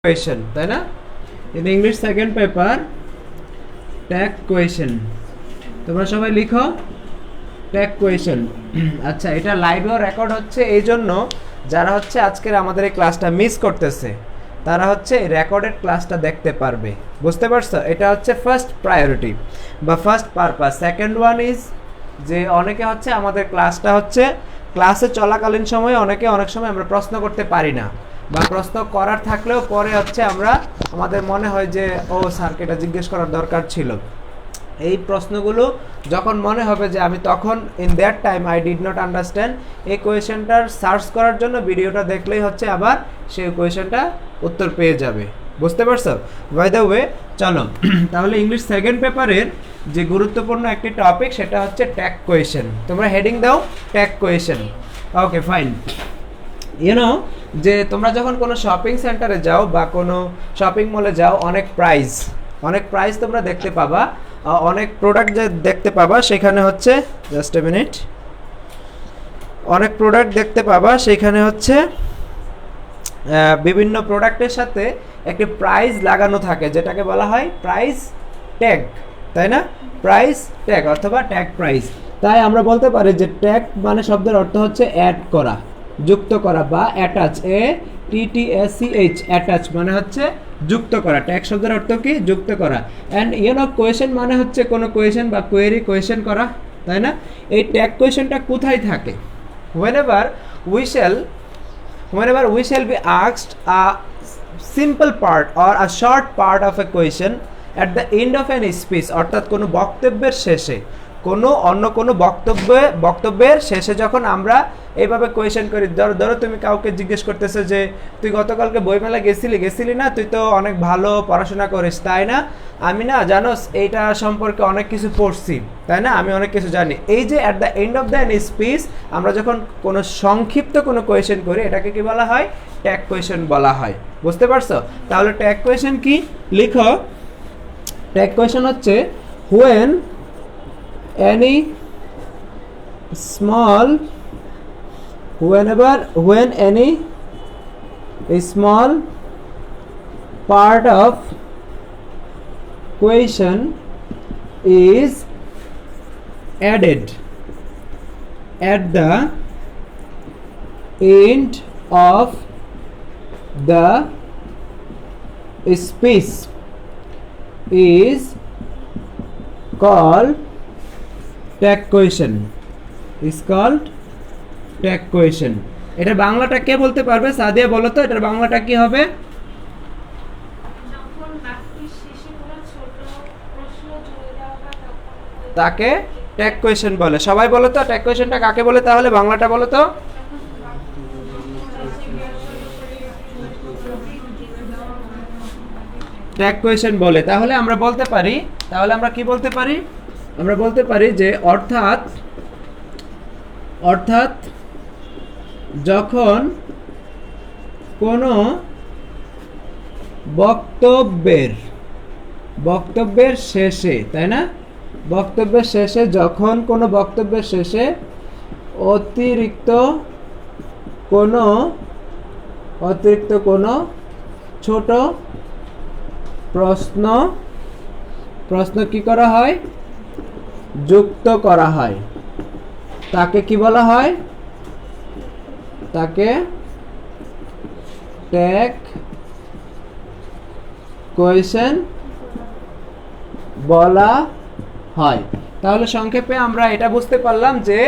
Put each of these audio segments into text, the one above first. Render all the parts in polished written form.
question, তাই না? In English second paper tag question তোমরা সবাই লিখো tag question। আচ্ছা, এটা লাইভেও রেকর্ড হচ্ছে, এই জন্য যারা হচ্ছে আজকের আমাদের এই ক্লাসটা মিস করতেছে তারা হচ্ছে এই রেকর্ডেড ক্লাসটা দেখতে পারবে। বুঝতে পারছো? এটা হচ্ছে ফার্স্ট প্রায়োরিটি বা first purpose. Second one is যে অনেকে হচ্ছে আমাদের ক্লাসটা হচ্ছে ক্লাসে চলাকালীন সময়ে অনেক সময় আমরা প্রশ্ন করতে পারি না, বা প্রশ্ন করার থাকলেও পরে হচ্ছে আমাদের মনে হয় যে ও স্যারকে এটা জিজ্ঞেস করার দরকার ছিল। এই প্রশ্নগুলো যখন মনে হবে যে আমি তখন in that time I did not understand, এই কোয়েশনটার সার্চ করার জন্য ভিডিওটা দেখলেই হচ্ছে আবার সেই কোয়েশনটা উত্তর পেয়ে যাবে। বুঝতে পারছো? বাই দ্য ওয়ে, চলো তাহলে ইংলিশ সেকেন্ড পেপারের যে গুরুত্বপূর্ণ একটি টপিক সেটা হচ্ছে ট্যাগ কোয়েশন। তোমরা হেডিং দাও tag question. Okay fine. You know যে তোমরা যখন কোনো শপিং সেন্টারে যাও বা কোনো শপিং মলে যাও, অনেক প্রাইস তোমরা দেখতে পাবা, অনেক প্রোডাক্ট যে দেখতে পাবা সেখানে হচ্ছে জাস্ট এ মিনিট, অনেক প্রোডাক্ট দেখতে পাবা সেখানে হচ্ছে বিভিন্ন প্রোডাক্টের সাথে একটি প্রাইস লাগানো থাকে যেটাকে বলা হয় প্রাইস ট্যাগ, তাই না? প্রাইস ট্যাগ অথবা ট্যাগ প্রাইস। তাই আমরা বলতে পারি যে ট্যাগ মানে শব্দের অর্থ হচ্ছে অ্যাড করা, যুক্ত করা বা অ্যাটাচ, ATTACH, অ্যাটাচ মানে হচ্ছে যুক্ত করা। ট্যাগ শব্দের অর্থ কি? যুক্ত করা। অ্যান্ড কোয়েশন মানে হচ্ছে কোনো কোয়েশন বা কোয়েরি কোয়েশন করা, তাই না? এই ট্যাগ কোয়েশনটা কোথায় থাকে? whenever we shall be asked a simple part or a short part of a question at the end of an speech, অর্থাৎ কোনো বক্তব্যের শেষে, অন্য কোনো বক্তব্যের শেষে যখন আমরা এইভাবে কোয়েশন করি, ধরো তুমি কাউকে জিজ্ঞেস করতেছো যে তুই গতকালকে বইমেলা গেছিলি না, তুই তো অনেক ভালো পড়াশোনা করিস তাই না? আমি না জানোস এইটা সম্পর্কে অনেক কিছু পড়ছি তাই না, আমি অনেক কিছু জানি। এই যে at the end of the speech আমরা যখন কোনো সংক্ষিপ্ত কোনো কোয়েশন করি এটাকে কি বলা হয়? ট্যাগ কোয়েশন বলা হয়। বুঝতে পারছো? তাহলে ট্যাগ কোয়েশন কি? লিখো, ট্যাগ কোয়েশন হচ্ছে when any small part of question is added at the end of the speech is called tag question, is called tag question. এটা বাংলাটা কে বলতে পারবে? সাদিয়া বলো তো, এটার বাংলাটা কি হবে? তাকে ট্যাগ কোয়েশন বলে। সবাই বলো তো ট্যাগ কোয়েশনটা কাকে বলে, তাহলে বাংলাটা বলো তো। ট্যাগ কোয়েশন বলে। তাহলে আমরা বলতে পারি, আমরা কি বলতে পারি? আমরা বলতে পারি যে অর্থাৎ যখন কোনো বক্তব্যের শেষে, তাই না? বক্তব্যের শেষে, যখন কোনো বক্তব্যের শেষে অতিরিক্ত কোনো ছোট প্রশ্ন কি করা হয়? যুক্ত করা হয়। তাকে কি বলা হয়? তাকে ট্যাগ কোয়েশন বলা হয়। তাহলে সংক্ষেপে আমরা এটা বুঝতে পারলাম যে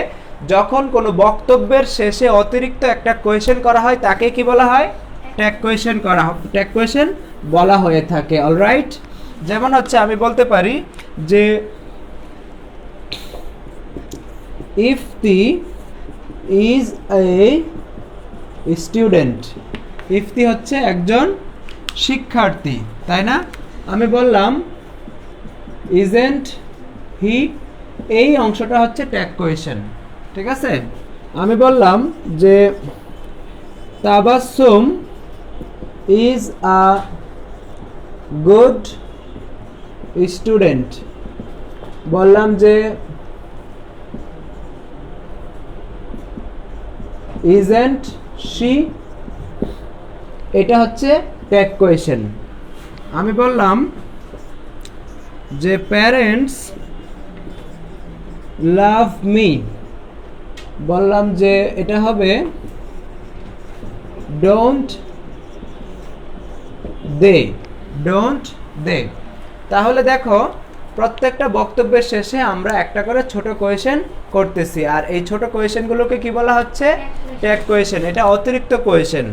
যখন কোনো বক্তব্যের শেষে অতিরিক্ত একটা কোয়েশন করা হয় তাকে কি বলা হয়? ট্যাগ কোয়েশন বলা হয়ে থাকে। অলরাইট, যেমন হচ্ছে আমি বলতে পারি যে Ifti is a student. Ifti হচ্ছে একজন শিক্ষার্থী, তাই না? আমি বললাম ইজেন্ট হি, এই অংশটা হচ্ছে ট্যাগ কোয়েশন, ঠিক আছে? আমি বললাম যে Tabassum is a good student. বললাম যে ইজেন্ট শি, এটা হচ্ছে ট্যাগ কোয়েশ্চেন। আমি বললাম যে প্যারেন্টস লাভ মি, বললাম যে এটা হবে ডোন্ট দে, ডোন্ট দে। তাহলে দেখো প্রত্যেকটা বক্তব্যের শেষে আমরা একটা করে ছোট কোয়েশ্চেন করতেছি, আর এই ছোট কোয়েশ্চেনগুলোকে কি বলা হচ্ছে? Tag question. এটা অতিরিক্ত কোয়েশ্চেন।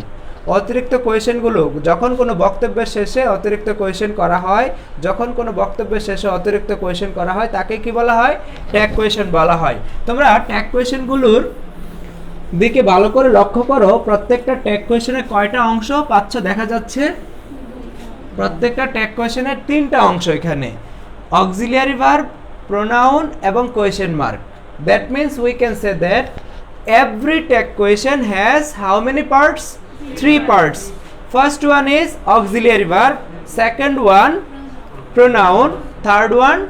অতিরিক্ত কোয়েশ্চেনগুলো যখন কোনো বক্তব্যের শেষে অতিরিক্ত কোয়েশ্চেন করা হয়, যখন কোনো বক্তব্যের শেষে অতিরিক্ত কোয়েশ্চেন করা হয় তাকে কি বলা হয়? ট্যাগ কোয়েশ্চেন বলা হয়। তোমরা ট্যাগ কোয়েশ্চেনগুলোর দিকে ভালো করে লক্ষ্য করো। প্রত্যেকটা ট্যাগ কোয়েশ্চেনের কয়টা অংশ পাচ্ছ দেখা যাচ্ছে? প্রত্যেকটা ট্যাগ কোয়েশ্চেনের 3টা অংশ এখানে, অক্সিলিয়ারি ভার্ব, প্রোনাউন এবং question mark. That means we can say that every tag question has how many parts? 3 parts. First one is auxiliary verb, second one pronoun, third one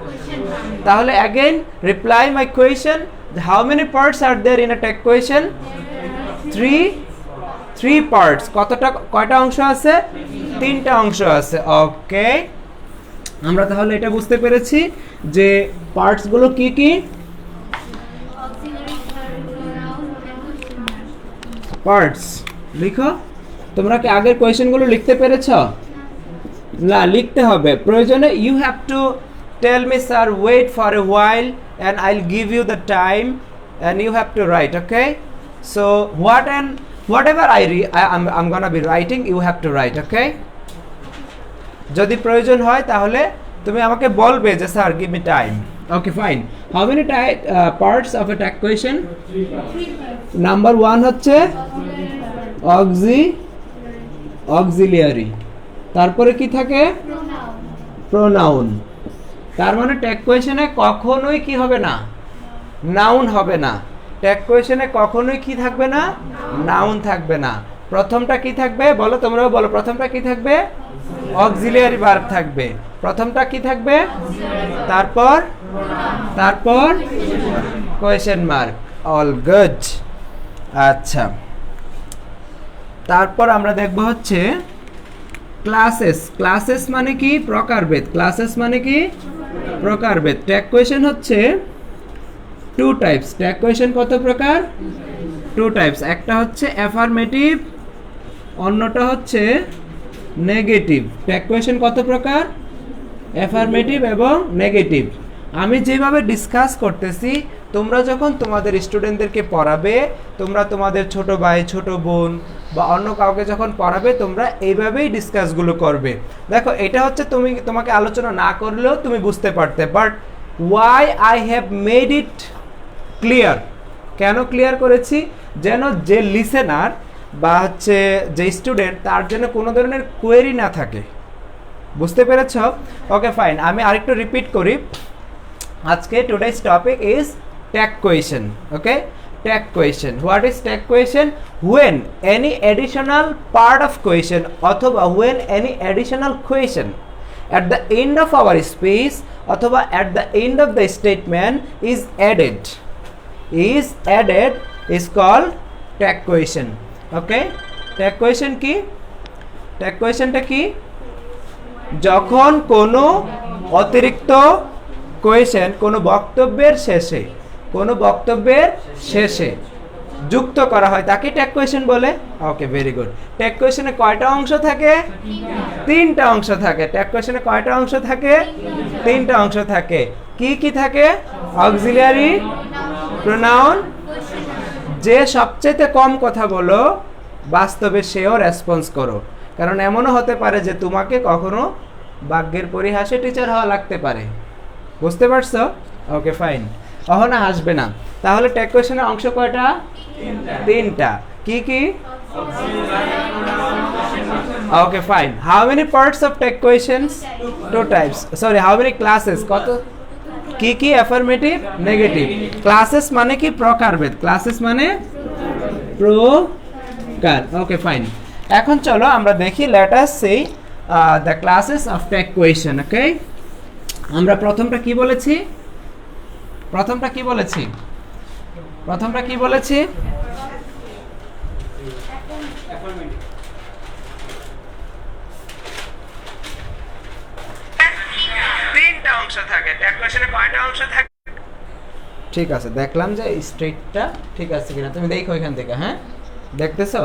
তাহলে again reply my question, how many parts are there in a tag question? 3 parts. কয়টা অংশ আছে? 3টা অংশ আছে। ওকে, আমরা তাহলে এটা বুঝতে পেরেছি যে পার্টস গুলো কি কি। পার্টস লিখো। তোমরা কি আগের কোয়েশ্চেনগুলো লিখতে পেরেছো? না, লিখতে হবে প্রয়োজনে। You have to tell me sir wait for a while and I will give you the time and you have to write. Okay, so whatever I'm gonna be writing, you have to write. Okay, যদি প্রয়োজন হয় তাহলে তুমি আমাকে বলবে যে sir give me time. Okay fine. How many parts of a tag question? Number 1 হচ্ছে auxiliary, তারপরে কি থাকে? প্রোনাউন। তার মানে ট্যাগ কোয়েশ্চেনে কখনোই কি হবে না? নাউন হবে না। ট্যাগ কোয়েশ্চেনে কখনোই কি থাকবে না? নাউন থাকবে না। প্রথমটা কি থাকবে বলো, তোমরাও বলো। প্রথমটা কি থাকবে? অক্সিলিয়ারি ভার্ব থাকবে। প্রথমটা কি থাকবে? তারপর কোয়েশ্চেন মার্ক। All good. আচ্ছা, তারপর আমরা দেখব হচ্ছে ক্লাসেস। ক্লাসেস মানে কি? প্রকারভেদ। ক্লাসেস মানে কি? প্রকারভেদ। ট্যাগ কোয়েশ্চেন হচ্ছে 2 টাইপস। ট্যাগ কোয়েশ্চেন কত প্রকার? 2 টাইপস। একটা হচ্ছে অ্যাফার্মেটিভ, অন্যটা হচ্ছে নেগেটিভ। ট্যাগ কোয়েশ্চেন কত প্রকার? অ্যাফার্মেটিভ এবং নেগেটিভ। আমি যেভাবে ডিসকাস করতেছি, তোমরা যখন তোমাদের স্টুডেন্টদেরকে পড়াবে, তোমরা তোমাদের ছোট ভাই, ছোট বোন বা অন্য কাউকে যখন পড়াবে, তোমরা এইভাবেই ডিসকাসগুলো করবে। দেখো, এটা হচ্ছে তোমাকে আলোচনা না করলেও তুমি বুঝতে পারতে, but why I have made it clear. কেন ক্লিয়ার করেছি? যেন যে লিসেনার বা হচ্ছে যে স্টুডেন্ট, তার জন্য কোনো ধরনের কোয়েরি না থাকে। বুঝতে পেরেছ? Okay fine. আমি আরেকটু রিপিট করি। আজকে today's topic is tag question. Okay, tag question. What is tag question? When any additional part of question অথবা when any additional question at the end of our speech অথবা at the end of the statement is added is called tag question. Okay, tag question কি? tag questionটা কি? যখন কোনো অতিরিক্ত question কোনো বক্তব্যের শেষে যুক্ত করা হয় তাকে ট্যাগ কোয়েশ্চেন বলে। ওকে, ভেরি গুড। ট্যাগ কোয়েশ্চেনে কয়টা অংশ থাকে? 3টা অংশ থাকে। ট্যাগ কোয়েশ্চেনে কয়টা অংশ থাকে? 3টা অংশ থাকে। কি কি থাকে? Auxiliary, pronoun. যে সবচেয়ে কম কথা বলো, বাস্তবে সেও রেসপন্স করো। কারণ এমনও হতে পারে যে তোমাকে কখনো বাক্যের পরিহাসে টিচার হওয়া লাগতে পারে। বুঝতে পারছো? Okay fine. অহনা হাসবে না। তাহলে ট্যাগ কোয়েশ্চেনের অংশ কয়টা? 3টা। কি কি? ওকে fine. How many parts of tag questions? 2 types. Sorry, how many classes? কত? কি কি? Affirmative, negative. ক্লাসেস মানে কি? প্রকারভেদ। ক্লাসেস মানে প্রকার। Okay fine. এখন চলো আমরা দেখি, let us see the classes of tag question. Okay, আমরা প্রথমটা কি বলেছি? কোয়েশ্চনে কয়টা অংশ থাকে? ঠিক আছে, দেখলাম যে স্ট্রেটটা ঠিক আছে কিনা, তুমি দেখো এখান থেকে। হ্যাঁ, দেখতেছো?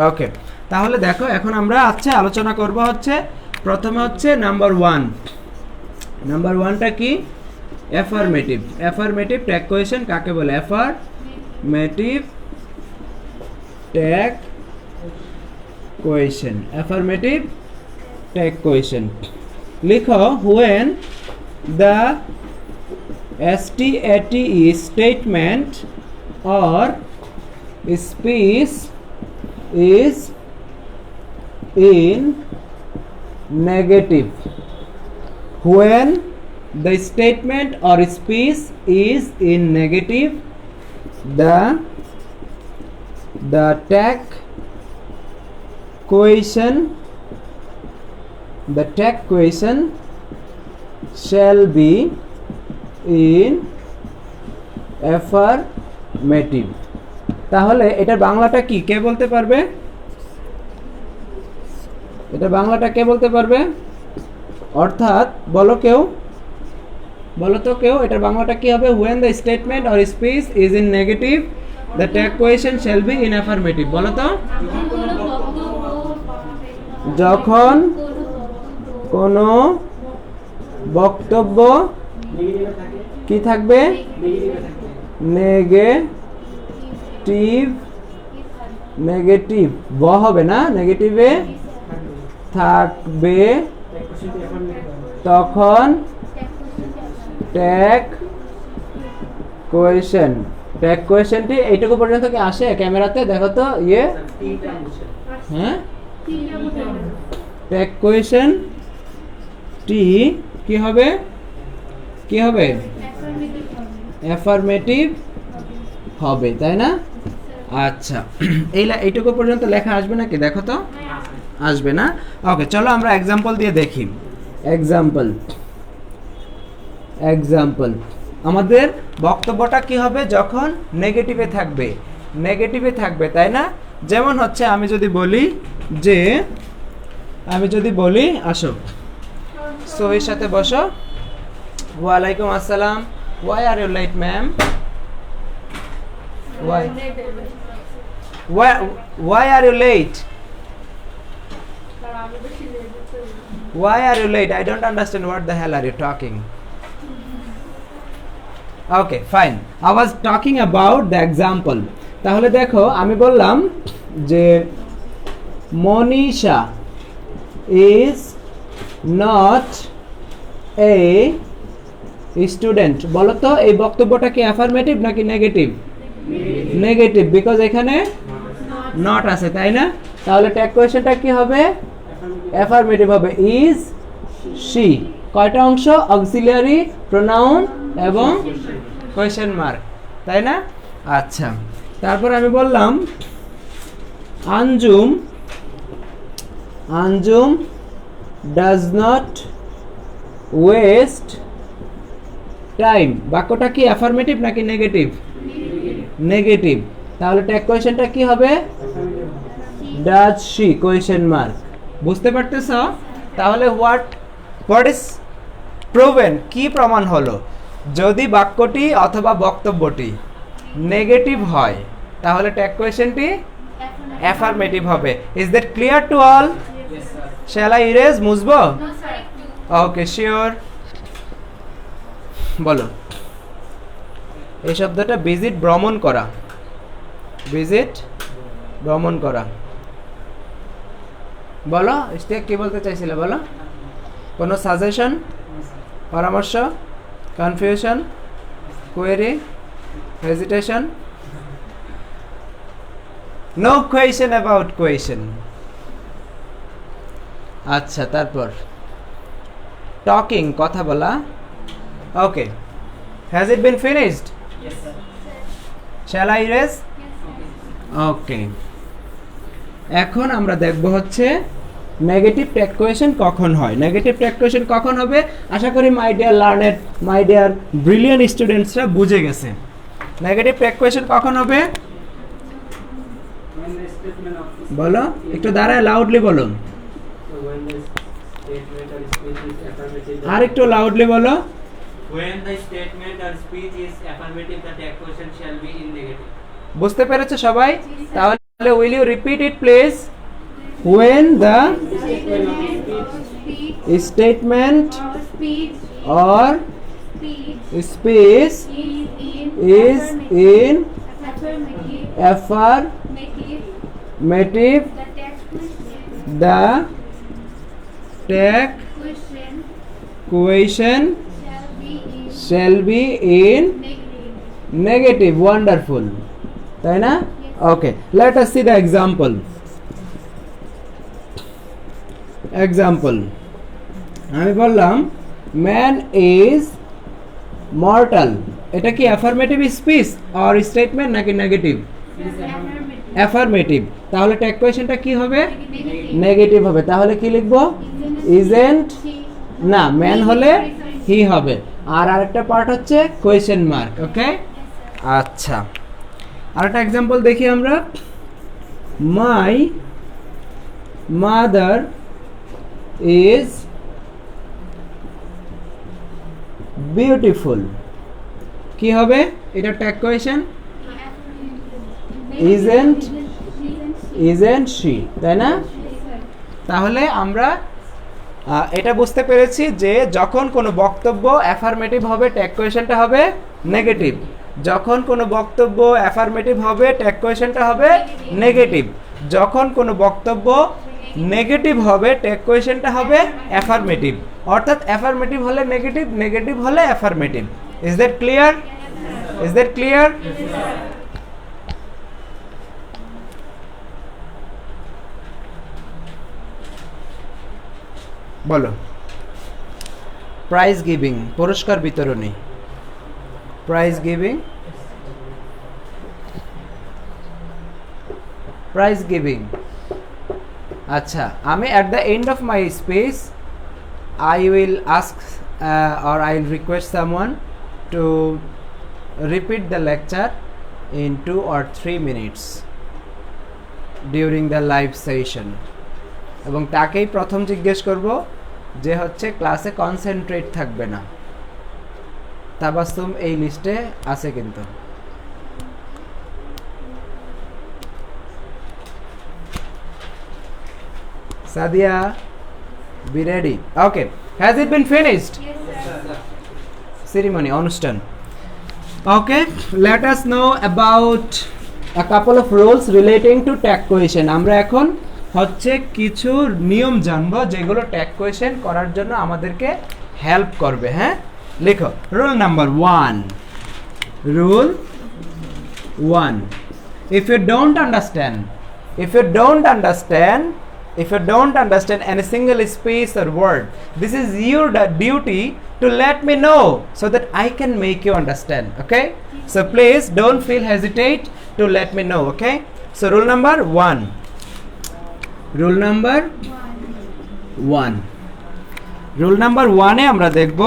ওকে, তাহলে দেখো এখন আমরা আজকে আলোচনা করব হচ্ছে প্রথমে হচ্ছে নাম্বার 1। নাম্বার 1টা কি? অ্যাফার্মেটিভ। অ্যাফার্মেটিভ ট্যাগ কোয়েশ্চেন কাকে বলে? Affirmative tag question. Affirmative tag question লিখো, when the STATE statement or speech is in negative. When the statement or speech is in negative, the tag question shall be in affirmative. তাহলে এটার বাংলাটা কি, কে বলতে পারবে? এটা বাংলাটা কে বলতে পারবে? অর্থাৎ বলো কেউ, বলো তো কেউ, এটার বাংলাটা কি হবে? when the statement or speech is in negative, the tag question shall be in affirmative. বলো তো, যখন কোনো বক্তব্য কি থাকবে? নেগেটিভ হবে না, নেগেটিভে থাকবে, তখন ট্যাগ কোয়েশ্চেনটি এইটুকু পর্যন্ত কি আসে? ক্যামেরাতে দেখো তো, হ্যাঁ, ট্যাগ কোয়েশ্চেনটি কি হবে? অ্যাফার্মেটিভ হবে, তাই না? আচ্ছা, এইটুকু পর্যন্ত লেখা আসবে নাকি? দেখো তো, আসবে না? ওকে, চলো আমরা এক্সাম্পল দিয়ে দেখি। এক্সাম্পল আমাদের বক্তব্যটা কি হবে যখন নেগেটিভে থাকবে, তাই না? যেমন হচ্ছে আমি যদি বলি আসো, সোহির সাথে বসো। ওয়ালাইকুম আসসালাম। Why are you late, ma'am? Why are you late? Why are you late? I don't understand what the hell are you talking. Okay, fine. I was talking about the example. তাহলে দেখো আমি বললাম যে Manisha is not a student. বলো তো এই বক্তব্যটা কি অ্যাফার্মেটিভ নাকি নেগেটিভ? নেগেটিভ, বিকজ এখানে নট আছে, তাই না? তাহলে ট্যাগ কোয়েশ্চেনটা কি হবে? অ্যাফার্মেটিভ হবে। ইজ শি কয়টা অংশ? অক্সিলিয়ারি প্রোনাউন এবং কোয়েশ্চেন মার্ক, তাই না? আচ্ছা, তারপর আমি বললাম Anjum does not waste time. বাক্যটা কি অ্যাফার্মেটিভ নাকি নেগেটিভ? তাহলে ট্যাগ কোয়েশ্চেনটা কি হবে? Does she question mark. বুঝতে পারতেছ? তাহলে হোয়াট ইজ প্রুভেন, কি প্রমাণ হলো? যদি বাক্যটি অথবা বক্তব্যটি নেগেটিভ হয় তাহলে ট্যাগ কোয়েশ্চেনটি অ্যাফার্মেটিভ হবে। Is that clear to all? Shall I erase? মুছবো? Okay, sure. বলো, এই শব্দটা ভিজিট, ভ্রমণ করা। বলো ইস্তেক, কি বলতে চাইছিলে? বলো, কোনো সাজেশন, পরামর্শ, confusion, query, hesitation? No question about question. আচ্ছা, তারপর টকিং, কথা বলা। Okay, has it been finished? Shall I erase? Okay, এখন আমরা দেখব হচ্ছে নেগেটিভ ট্যাগ কোয়েশ্চেন কখন হয়। নেগেটিভ ট্যাগ কোয়েশ্চেন কখন হবে? আশা করি মাই ডিয়ার ব্রিলিয়ান্ট স্টুডেন্টসরা বুঝে গেছে। নেগেটিভ ট্যাগ কোয়েশ্চেন কখন হবে? বলো, একটু দাঁড়ায় লাউডলি বলো, আর একটু লাউডলি বলো। When the statement or speech is affirmative, the tag question shall be in negative. বুঝতে পেরেছো সবাই? তাহলে will you repeat it please? When the statement or speech is in affirmative, the tag question shall be in negative. Wonderful, তাই না? Okay, let us see the example. আমি বললাম man is mortal, এটা কি অ্যাফার্মেটিভ স্পিচ অর স্টেটমেন্ট নাকি negative? Affirmative. তাহলে tag কোয়েশ্চেনটা কি হবে? নেগেটিভ হবে। তাহলে কি লিখবো? ইজেন্ট না, ম্যান হলে হি হবে, আর আরেকটা পার্ট হচ্ছে কোয়েশ্চেন মার্ক। ওকে, আচ্ছা আরেকটা এক্সাম্পল দেখি আমরা। মাই মাদার ইজ বিউটিফুল, কি হবে? এটা ট্যাগ কোয়েশ্চেন, ইজেন্ট শি, তাই না? তাহলে আমরা এটা বুঝতে পেরেছি যে যখন কোনো বক্তব্য অ্যাফার্মেটিভ হবে ট্যাগ কোয়েশ্চেনটা হবে নেগেটিভ, যখন কোনো বক্তব্য অ্যাফার্মেটিভ হবে ট্যাগ কোয়েশ্চেনটা হবে নেগেটিভ, যখন কোনো বক্তব্য নেগেটিভ হবে ট্যাগ কোয়েশ্চেনটা হবে অ্যাফার্মেটিভ, অর্থাৎ অ্যাফার্মেটিভ হলে নেগেটিভ, নেগেটিভ হলে affirmative. Is that clear? Is that clear? বলো। প্রাইজ গিভিং, পুরস্কার বিতরণী। Prize giving, prize giving. আচ্ছা, আমি at the end of my speech I will ask or I will request someone to repeat the lecture in 2 or 3 minutes during the live session, এবং তাকেই প্রথম জিজ্ঞেস করব যে হচ্ছে ক্লাসে কনসেন্ট্রেট থাকবে না। তাবাসসুম এই লিস্টে আছে কিন্তু। Sadia, be ready. Okay, has it been finished? Yes, sir. Ceremony, অনুষ্ঠান. Okay, let us know about a couple of rules relating to tag question. আমরা এখন হচ্ছে কিছু নিয়ম জানবো যেগুলো ট্যাগ কোয়েশ্চেন করার জন্য আমাদেরকে হেল্প করবে। হ্যাঁ, লেখো। Rule number 1, rule 1, if you don't understand any single speech or word, this is your duty to let me know so that I can make you understand. Okay, so please don't feel hesitate to let me know. Okay, so rule number 1, rule number 1 এ আমরা দেখব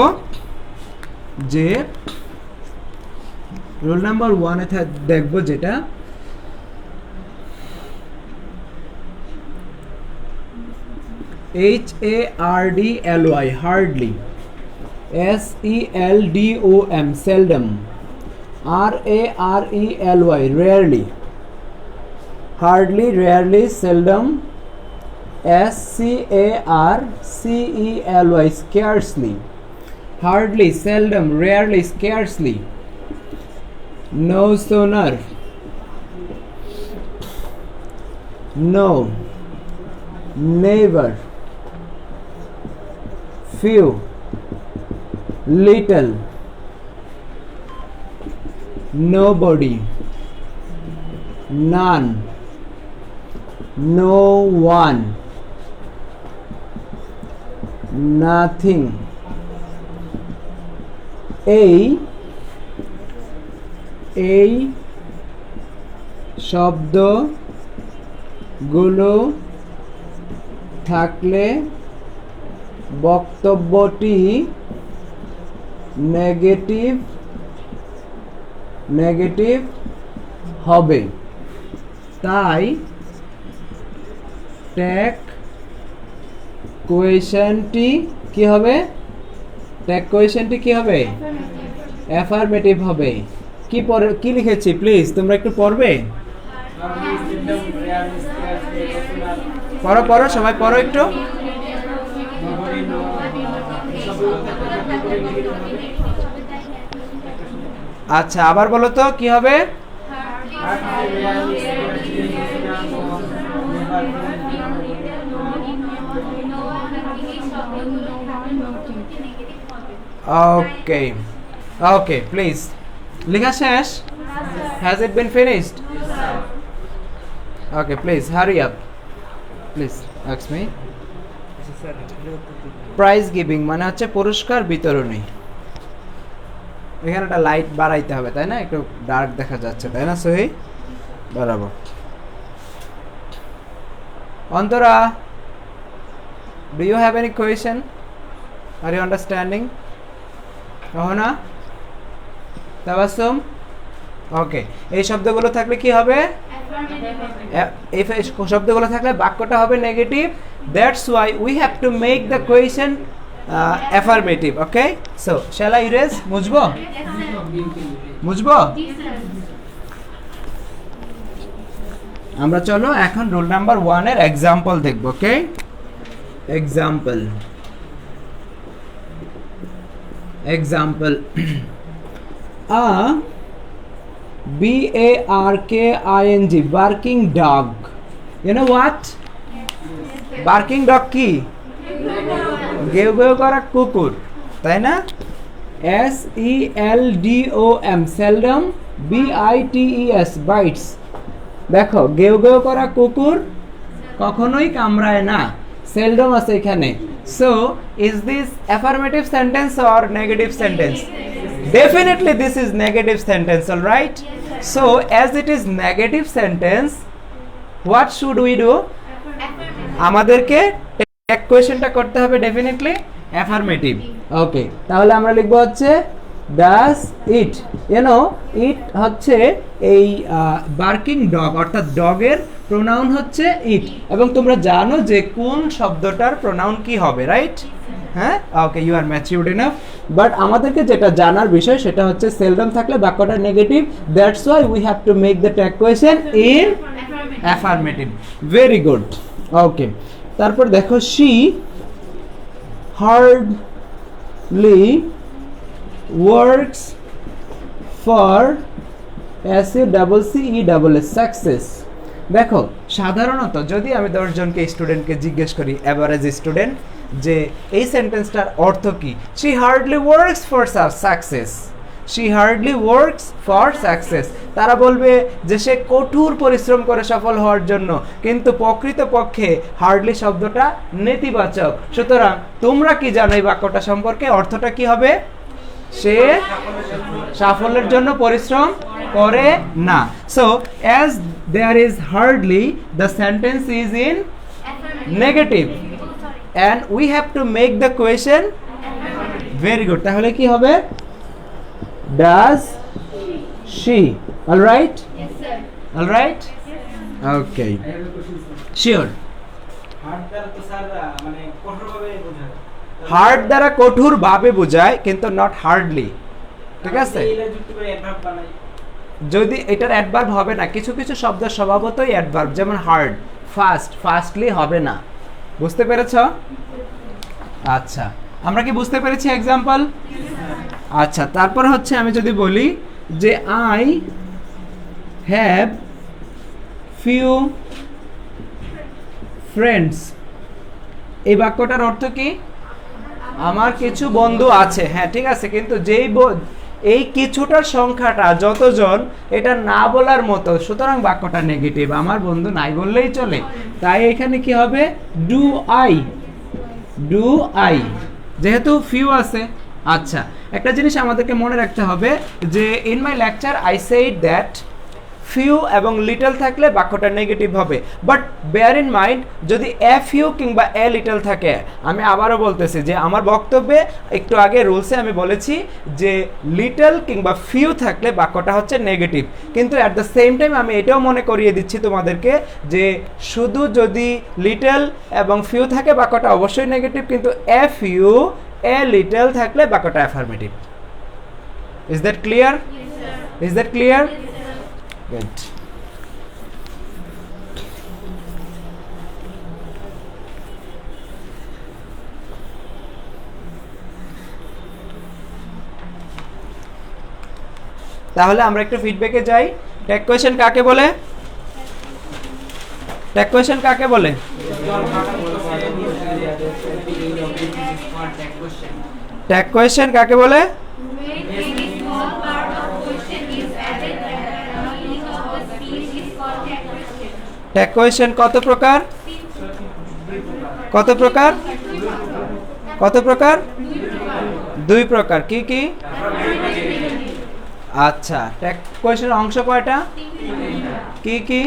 যে rule number 1 এ দেখব যেটা HARDLY, hardly, SELDOM, seldom, RARELY, rarely, hardly, rarely, seldom, SCARCELY, scarcely, hardly, seldom, rarely, scarcely, no sooner, no, never, few, little, nobody, none, no one, nothing। এই শব্দগুলো থাকলে বক্তব্যটি negative হবে, তাই ট্যাগ কোয়েশ্চেনটি কি হবে? ট্যাগ কোয়েশ্চেনটি কি হবে? অ্যাফার্মেটিভ হবে। কি লিখেছি প্লিজ তোমরা একটু পড়বে? পড়ো সবাই পড়ো একটু। আচ্ছা আবার বলো তো কি হবে? ওকে ওকে প্লিজ লেখা শেষ? Has it been finished? Okay please hurry up please ask me. Prize giving মানে হচ্ছে পুরস্কার বিতরণী। এখানে একটা লাইট বাড়াইতে হবে তাই না? একটু ডার্ক দেখা যাচ্ছে তাই না সোহি? বরাবর। Antara, do you have any question? Are you understanding? Ahana, Tabassum, ওকে। এই শব্দগুলো থাকলে কি হবে? এই শব্দগুলো থাকলে বাক্যটা হবে negative. That's why we have to make the question affirmative. Okay? So, shall I erase? মুছবো? মুছবো? আমরা চলো এখন রুল নাম্বার 1 এর एग्जांपल দেখব। Okay? Example a barking barking dog, you know what? barking dog কি? গেউ গেউ করা কুকুর তাই না? seldom seldom bites bites। দেখো গেউ গেউ করা কুকুর কখনোই কামড়ায় না, seldom আছে এখানে। So is this affirmative sentence or negative sentence? Definitely this is negative sentence, all right? So as it is negative sentence, what should we do? আমাদেরকে ট্যাগ কোয়েশ্চেনটা করতে হবে ডেফিনেটলি অ্যাফার্মেটিভ। ওকে, তাহলে আমরা লিখব হচ্ছে ডাজ ইট, ইট হচ্ছে এই বার্কিং ডগ অর্থাৎ ডগের প্রোনাউন হচ্ছে ইট, এবং তোমরা জানো যে কোন শব্দটার প্রোনাউন কি হবে, রাইট? হ্যাঁ, okay, you are matured enough. But আমাদেরকে যেটা জানার বিষয় সেটা হচ্ছে সেলডম থাকলে বাক্যটা negative, that's why we have to make the tag question in affirmative. Very good. Okay, তারপর দেখো she hardly works for success। দেখো সাধারণত যদি আমি 10 জনকে স্টুডেন্টকে জিজ্ঞেস করি, অ্যাভারেজ স্টুডেন্ট, যে এই সেন্টেন্সটার অর্থ কি, she hardly works for success, she hardly works for success, তারা বলবে যে সে কঠোর পরিশ্রম করে সফল হওয়ার জন্য, কিন্তু প্রকৃতপক্ষে হার্ডলি শব্দটা নেতিবাচক। সুতরাং তোমরা কি জানো এই বাক্যটা সম্পর্কে? অর্থটা কি হবে? সে সাফল্যের জন্য পরিশ্রম করে না। So as there is hardly, the sentence is in negative and we have to make the question very good। তাহলে কি হবে? does she, all right? Yes sir. all right? okay, sure। Hard দ্বারা কঠোর ভাবে বোঝায় কিন্তু নট হার্ডলি, ঠিক আছে? যদি এটার অ্যাডভার্ব হবে না, কিছু কিছু শব্দ স্বভাবতই অ্যাডভার্ব, যেমন হার্ড, ফাস্টলি হবে না। বুঝতে পেরেছো? আচ্ছা, আমরা কি বুঝতে পেরেছি এক্সাম্পল? আচ্ছা, তারপর হচ্ছে আমি যদি বলি যে আই হ্যাভ ফিউ ফ্রেন্ডস, এই বাক্যটার অর্থ কি? আমার কিছু বন্ধু আছে। হ্যাঁ, ঠিক আছে, কিন্তু এই কিছুটার সংখ্যাটা যতজন, এটা না বলার মতো, সুতরাং বাক্যটা নেগেটিভ, আমার বন্ধু নাই বললেই চলে। তাই এখানে কি হবে? ডু আই, যেহেতু ফিউ আছে। আচ্ছা, একটা জিনিস আমাদেরকে মনে রাখতে হবে যে in my lecture I said that few এবং লিটল থাকলে বাক্যটা নেগেটিভ হবে, বাট বেয়ার ইন মাইন্ড যদি এ ফিউ কিংবা এ লিটল থাকে, আমি আবারও বলতেছি যে আমার বক্তব্যে একটু আগে রুলসে আমি বলেছি যে লিটল কিংবা ফিউ থাকলে বাক্যটা হচ্ছে নেগেটিভ, কিন্তু অ্যাট দ্য সেম টাইম আমি এটাও মনে করিয়ে দিচ্ছি তোমাদেরকে যে শুধু যদি লিটল এবং ফিউ থাকে বাক্যটা অবশ্যই নেগেটিভ, কিন্তু এ ফিউ এ লিটল থাকলে বাক্যটা affirmative. Is that clear? Is that clear? Good. তাহলে আমরা একটু ফিডব্যাকে যাই। ট্যাগ কোয়েশ্চেন কাকে বলে? ট্যাগ কোয়েশ্চেন কাকে বলে? ট্যাগ কোয়েশ্চেন কাকে বলে? ট্যাগ কোয়েশ্চেন কত প্রকার? কত প্রকার? কত প্রকার? দুই প্রকার। কি কি? আচ্ছা, ট্যাগ কোয়েশ্চেনের অংশ কয়টা? কি কি?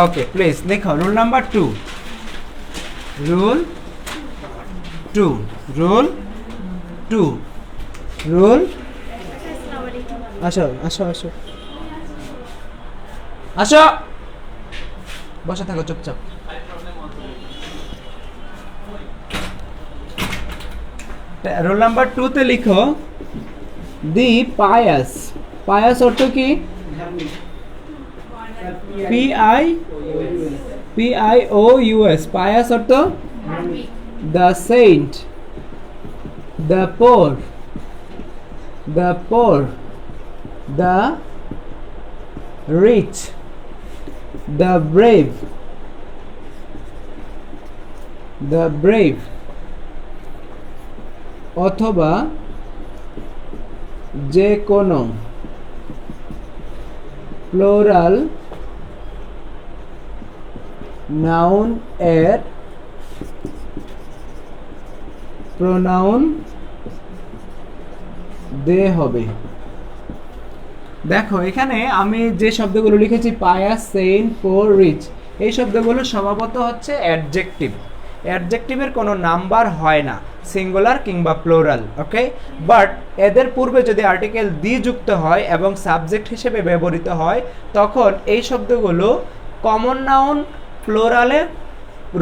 ওকে, প্লিজ দেখো rule number 2। Rule 2, rule 2, rule. আসো আসো আসো আসো, বসে থাকো চুপচাপ। রোল নাম্বার 2 তে লিখো দি পায়াস। পায়াস অর্থ কি? PIOUS। পায়াস অর্থ the saint, the poor, the poor, the rich, the brave, the brave, অথবা যে কোনো প্লুরাল নাউন এর প্রোনাউন দে হবে। দেখো এখানে আমি যে শব্দগুলো লিখেছি পায়াস, সেন্ট, পোর, রিচ, এই শব্দগুলো স্বভাবত হচ্ছে অ্যাডজেক্টিভ। অ্যাডজেক্টিভের কোনো নাম্বার হয় না, সিঙ্গুলার কিংবা প্লুরাল। ওকে, বাট এদের পূর্বে যদি আর্টিকেল দি যুক্ত হয় এবং সাবজেক্ট হিসেবে ব্যবহৃত হয় তখন এই শব্দগুলো কমন নাউন প্লুরালে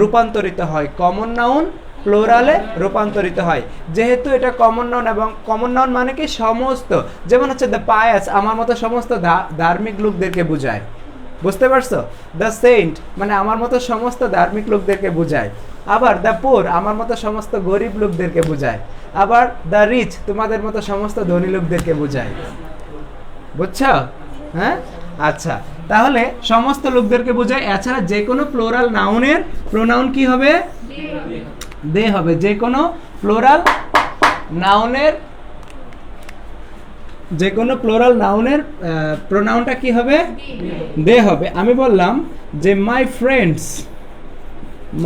রূপান্তরিত হয়। কমন নাউন প্লুরালে রূপান্তরিত হয়। যেহেতু এটা কমন নাউন, এবং কমন নাউন মানে কি সমস্ত, যেমন হচ্ছে দ্য পায়াস আমার মতো সমস্ত ধার্মিক লোকদেরকে বোঝায়। বুঝতে পারছো? দ্য সেন্ট মানে আমার মতো সমস্ত ধার্মিক লোকদেরকে বোঝায়। আবার দ্য পোর আমার মতো সমস্ত গরিব লোকদেরকে বোঝায়। আবার দ্য রিচ তোমাদের মতো সমস্ত ধনী লোকদেরকে বোঝায়। বুঝছো? হ্যাঁ, আচ্ছা, তাহলে সমস্ত লোকদেরকে বোঝায়। এছাড়া যে কোনো প্লুরাল নাউনের প্রোনাউন কি হবে? দে হবে। যে কোনো প্লুরাল নাউনের, যে কোনো প্লুরাল নাউনের প্রোনাউনটা কি হবে? দে হবে। আমি বললাম যে my friends,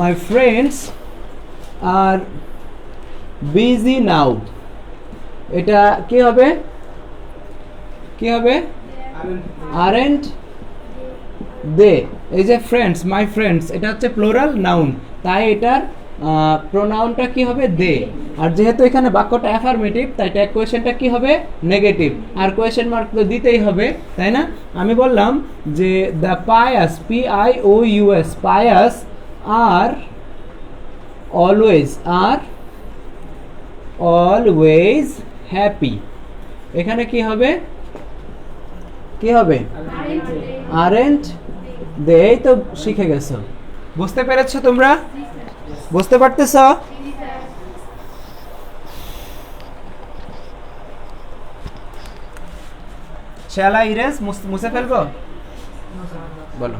my friends are busy now, এটা কি হবে? কি হবে? Aren't they. এই যে ফ্রেন্ডস, মাই ফ্রেন্ডস, এটা হচ্ছে প্লুরাল নাউন, তাই এটার প্রোনাউনটা কি হবে? দে। আর যেহেতু এখানে বাক্যটা অ্যাফার্মেটিভ তাই ট্যাগ কোয়েশ্চেনটা কি হবে? নেগেটিভ। আর কোয়েশ্চেন মার্ক তো দিতেই হবে, তাই না? আমি বললাম যে the pious, PIOUS, pious are always, are always happy. এখানে কি হবে? কি হবে? Aren't they. এই তো শিখে গেছো। বুঝতে পেরেছো তোমরা? বুঝতে পারতেছ? শ্যালা ইরেজ মুছে ফেলবো? বলো।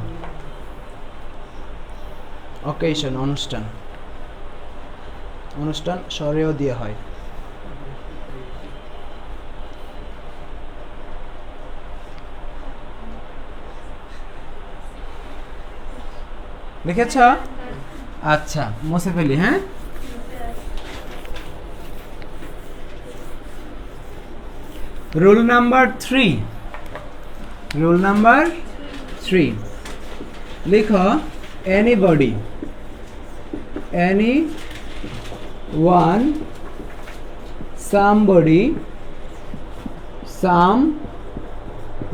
অকেশন, অনুষ্ঠান। অনুষ্ঠান স্বরেও দিয়ে হয়। লিখেছ? আচ্ছা, মুছে ফেলি। হ্যাঁ, রুল নাম্বার 3। রুল নাম্বার 3 লিখো anybody, any one, somebody, some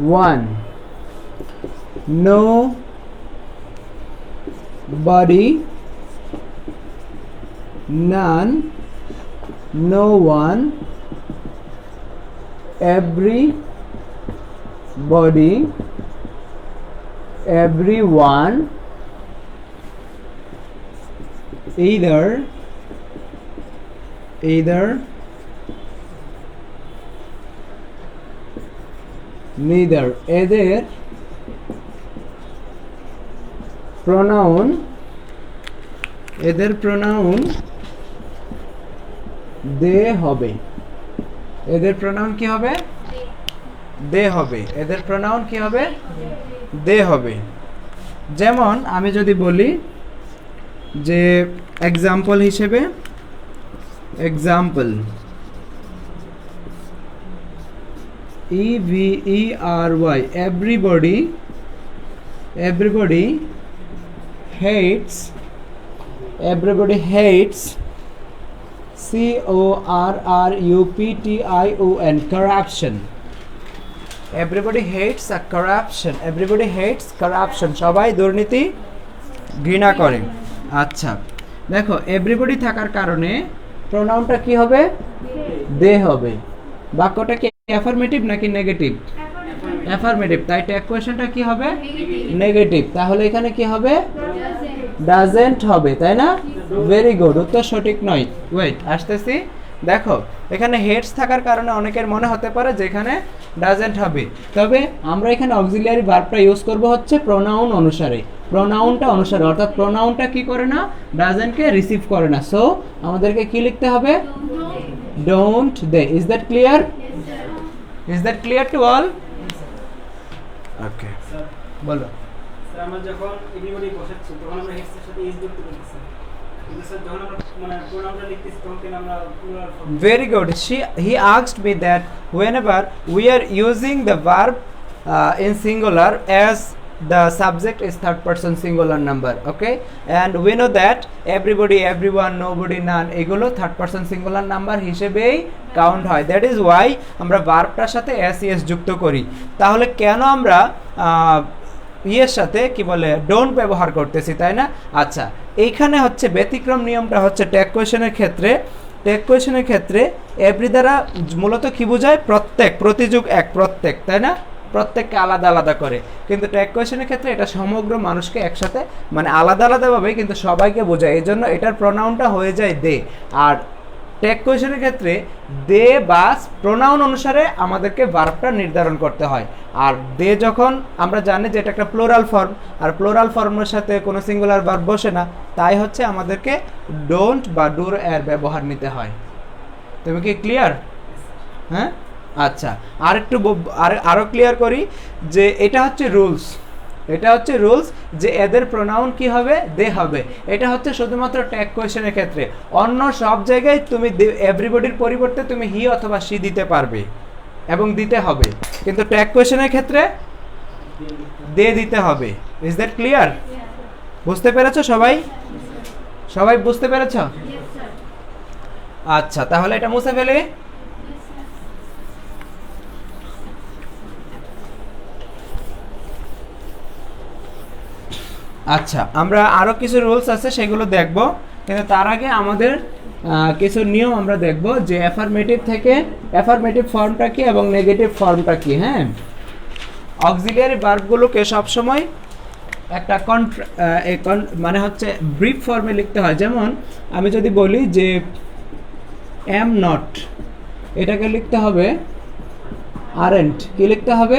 one, no body, none, no one, everybody, everyone, either, neither. এদের pronoun they হবে। এদের pronoun কি হবে? they হবে। এদের pronoun কি হবে? they হবে। যেমন আমি যদি বলি যে এক্সাম্পল হিসেবে example, every, everybody hates, corruption, corruption. Everybody hates a corruption, everybody hates corruption, সবাই দুর্নীতি ঘৃণা করে। আচ্ছা দেখো এভরিবডি থাকার কারণে প্রোনাউনটা কি হবে? দে হবে। বাক্যটা কি অ্যাফার্মেটিভ নাকি নেগেটিভ? অ্যাফার্মেটিভ, তাই ট্যাগ কোয়েশ্চেনটা কি হবে? নেগেটিভ। তাহলে এখানে কি হবে? ডাজেন্ট হবে, তাই না? ভেরি গুড, উত্তর সঠিক নয়। ওয়েট আসতেছি। দেখো এখানে হেডস থাকার কারণে অনেকের মনে হতে পারে যে এখানে ডাজেন্ট হবে, তবে আমরা এখানে অক্সিলিয়ারি ভার্বটা ইউজ করব হচ্ছে প্রোনাউন অনুসারে, প্রোনাউনটা অনুসারে, অর্থাৎ প্রোনাউনটা কি করে না? ডাজেন্টকে রিসিভ করে না। সো আমাদেরকে কি লিখতে হবে? Don't they. Is that clear? Is that clear to all? Okay বলো। স্যার আমরা যখন এভরিবডি বসাচ্ছি তখন আমরা হেডস এর সাথে ইজ যুক্ত করতেছি, কিন্তু স্যার যখন আমরা মানে প্রোনাউনটা লিখতেছি তখন কেন আমরা plural form? Very good. He asked me that whenever we are using the verb in singular as the subject is third person singular number, okay, and we know that everybody, everyone, nobody, none এগুলো third person singular number হিসেবেই count হয়। That is Y আমরা ভার্বটার সাথে S ES যুক্ত করি। তাহলে কেন আমরা ইয়ের সাথে কি বলে ডোন্ট ব্যবহার করতেছি, তাই না? আচ্ছা এইখানে হচ্ছে ব্যতিক্রম নিয়মটা হচ্ছে ট্যাগ কোয়েশনের ক্ষেত্রে। ট্যাগ কোয়েশনের ক্ষেত্রে এভরি দ্বারা মূলত কি বোঝায়? প্রত্যেক, প্রতিযোগ এক, প্রত্যেক, তাই না? প্রত্যেককে আলাদা আলাদা করে, কিন্তু ট্যাগ কোয়েশনের ক্ষেত্রে এটা সমগ্র মানুষকে একসাথে মানে আলাদা আলাদাভাবে কিন্তু সবাইকে বোঝায়, এই জন্য এটার প্রোনাউনটা হয়ে যায় দে। আর ট্যাগ কোয়েশনের ক্ষেত্রে দে বা প্রোনাউন অনুসারে আমাদেরকে ভার্বটা নির্ধারণ করতে হয়। আর দে যখন আমরা জানি যে এটা একটা প্লোরাল ফর্ম, আর প্লোরাল ফর্মের সাথে কোনো সিঙ্গুলার ভার্ব বসে না, তাই হচ্ছে আমাদেরকে ডোন্ট বা ডুর এর ব্যবহার নিতে হয়। তুমি কি ক্লিয়ার? হ্যাঁ আচ্ছা আরো ক্লিয়ার করি যে এটা হচ্ছে রুলস, এটা হচ্ছে রুলস যে এদের প্রোনাউন কি হবে? দে হবে। এটা হচ্ছে শুধুমাত্র ট্যাগ কোয়েশনের ক্ষেত্রে, অন্য সব জায়গায় তুমি এভরিবডির পরিবর্তে তুমি হি অথবা সি দিতে পারবে এবং দিতে হবে, কিন্তু ট্যাগ কোয়েশনের ক্ষেত্রে দে দিতে হবে। Is that clear? বুঝতে পেরেছো সবাই? সবাই বুঝতে পেরেছো? আচ্ছা তাহলে এটা মুছে ফেলে। আচ্ছা আমরা আরও কিছু রুলস আছে সেগুলো দেখব, কিন্তু তার আগে আমাদের কিছু নিয়ম আমরা দেখব যে অ্যাফার্মেটিভ থেকে অ্যাফার্মেটিভ ফর্মটা কি এবং নেগেটিভ ফর্মটা কি। হ্যাঁ অক্সিলিয়ারি ভার্বগুলোকে সবসময় একটা মানে হচ্ছে ব্রিফ ফর্মে লিখতে হয়। যেমন আমি যদি বলি যে অ্যাম নট, এটাকে লিখতে হবে আরেন্ট, কি লিখতে হবে?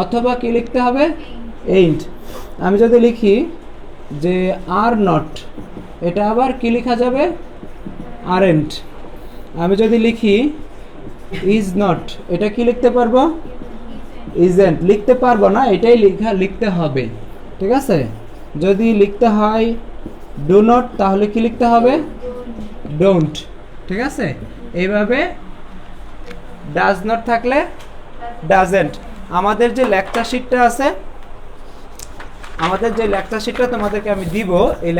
অথবা কি লিখতে হবে? এইন্ট। আমি যদি লিখি যে আর নট, এটা আবার কি লেখা যাবে? আরেন্ট। আমি যদি লিখি ইজ নট, এটা কি লিখতে পারবো? ইজেন্ট। লিখতে পারবো না, এটাই লিখতে হবে, ঠিক আছে? যদি লিখতে হয় ডু নট, তাহলে কি লিখতে হবে? ডোন্ট, ঠিক আছে? এইভাবে ডাজ নট থাকলে ডাজেন্ট। আমাদের যে লেকচার শিটটা আছে, আমাদের যে লেকচার শিটটা তোমাদেরকে আমি দিব, এই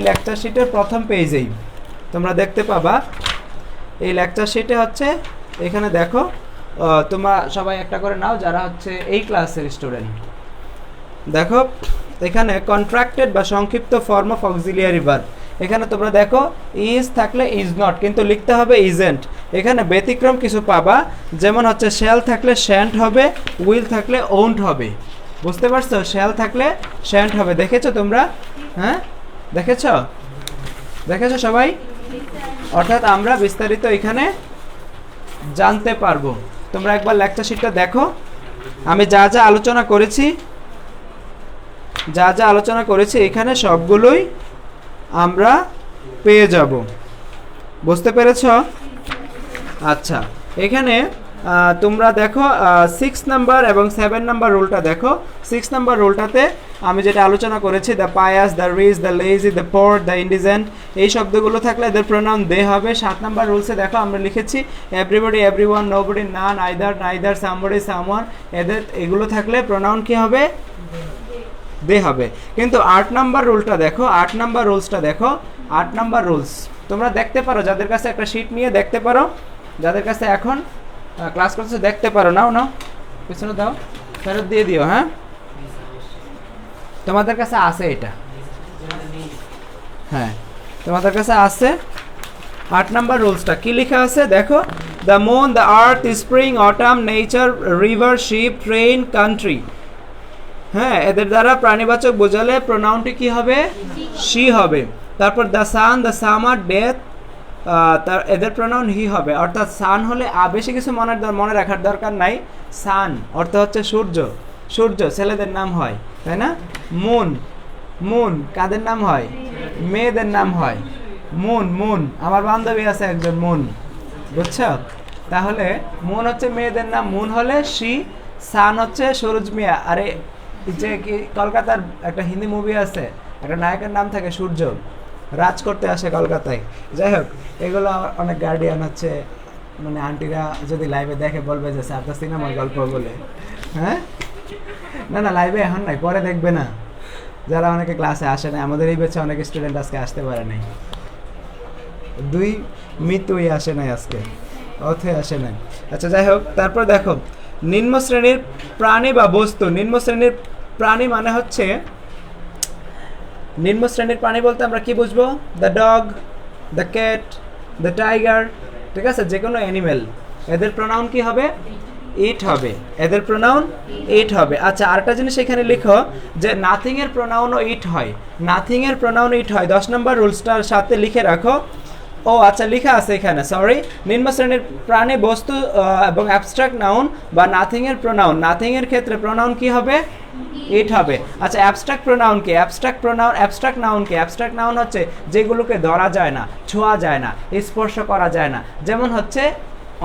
লেকচার শিটের প্রথম পেজেই তোমরা দেখতে পাবা। এই লেকচার শিটে হচ্ছে এখানে দেখো, তোমরা সবাই একটা করে নাও যারা হচ্ছে এই ক্লাসের স্টুডেন্ট। দেখো এখানে কন্ট্রাক্টেড বা সংক্ষিপ্ত ফর্ম অফ অক্সিলিয়ারি ভার্ব, এখানে তোমরা দেখো ইজ থাকলে ইজ নট, কিন্তু লিখতে হবে ইজেন্ট। এখানে ব্যতিক্রম কিছু পাবা, যেমন হচ্ছে শ্যাল থাকলে শ্যান্ট হবে, উইল থাকলে ওন্ট হবে। বুঝতে পারছো? শ্যাল থাকলে শ্যান্ট হবে। দেখেছো তোমরা? হ্যাঁ, দেখেছো সবাই? অর্থাৎ আমরা বিস্তারিত এখানে জানতে পারবো। তোমরা একবার লেকচার শিটটা দেখো, আমি যা যা আলোচনা করেছি এখানে সবগুলোই আমরা পেয়ে যাব। বুঝতে পেরেছ? আচ্ছা, এখানে তোমরা দেখো 6 নাম্বার এবং 7 নাম্বার রুলটা দেখো। 6 নাম্বার রুলটাতে আমি যেটা আলোচনা করেছি, the pious, the rich, the lazy, the poor, the indigent, এই শব্দগুলো থাকলে এদের প্রোনাউন দে হবে। 7 নাম্বার রুলসে দেখো আমরা লিখেছি এভরিবডি, এভরিওয়ান, নোবডি, নান, নাইদার, সামবডি, সামওয়ান, এগুলো থাকলে প্রোনাউন কি হবে? দে হবে। কিন্তু 8 নাম্বার রুলটা দেখো, 8 নাম্বার রুলসটা দেখো। 8 নাম্বার রুলস তোমরা দেখতে পারো, যাদের কাছে একটা শিট নিয়ে দেখতে পারো, যাদের কাছে এখন ক্লাস করছে দেখতে পারো। নাও পিছনে দাও, ফেরত দিয়ে দিও। হ্যাঁ, তোমাদের কাছে আছে এটা? হ্যাঁ, তোমাদের কাছে আছে। 8 নাম্বার রুলসটা কি লেখা আছে দেখো, the moon, the earth, spring, autumn, nature, river, ship, train, country. হ্যাঁ, এদের দ্বারা প্রাণীবাচক বোঝালে প্রোনাউনটি কি হবে? শি হবে। তারপর the sun, the summer, death, এদের প্রোনাউন হি হবে। অর্থাৎ সান হলে বেশি কিছু মনে রাখার দরকার নাই। সান অর্থ হচ্ছে সূর্য, ছেলেদের নাম হয়, তাই না? মুন কাদের নাম হয়? মেয়েদের নাম হয়। মুন আমার বান্ধবী আছে একজন মুন, বুঝছো? তাহলে মুন হচ্ছে মেয়েদের নাম, মুন হলে শি, সান হচ্ছে সরোজ মিয়া। আরে যে কি কলকাতার একটা হিন্দি মুভি আছে, একটা নায়কের নাম থাকে সূর্য, রাজ করতে আসে কলকাতায়। যাই হোক, এগুলো অনেক গার্ডিয়ান হচ্ছে, মানে আন্টিরা যদি লাইভে দেখে বলবে যে স্যার তো সিনেমার গল্প বলে। হ্যাঁ, না লাইভে এখন নাই, পরে দেখবে না। যারা অনেকে ক্লাসে আসে না, আমাদের এই ব্যাচে অনেক স্টুডেন্ট আজকে আসতে পারে নাই, 2 মিতুই আসে নাই আজকে, অথই আসে নাই। আচ্ছা, যাই হোক, তারপর দেখো নিম্ন শ্রেণীর প্রাণী বা বস্তু। নিম্ন শ্রেণীর প্রাণী মানে হচ্ছে, নিম্ন শ্রেণীর প্রাণী বলতে আমরা কি বুঝবো? The dog, the cat, the tiger, ঠিক আছে? যে কোনো অ্যানিমেল, এদের প্রোনাউন কি হবে? ইট হবে। এদের প্রোনাউন ইট হবে। আচ্ছা, আরেকটা জিনিস এখানে লিখো যে নাথিং এর প্রোনাউনও ইট হয়। নাথিং এর প্রোনাউন ইট হয়। 10 নম্বর রুলসটার সাথে লিখে রাখো। ও আচ্ছা, লেখা আছে এখানে, সরি। নিম্ন শ্রেণীর প্রাণী, বস্তু এবং অ্যাবস্ট্রাক্ট নাউন বা নাথিং এর প্রোনাউন, নাথিং এর ক্ষেত্রে প্রোনাউন কি হবে? ইট হবে। আচ্ছা, অ্যাবস্ট্রাক্ট প্রোনাউন কি? অ্যাবস্ট্রাক্ট নাউন হচ্ছে যেগুলোকে ধরা যায় না, ছোঁয়া যায় না, স্পর্শ করা যায় না। যেমন হচ্ছে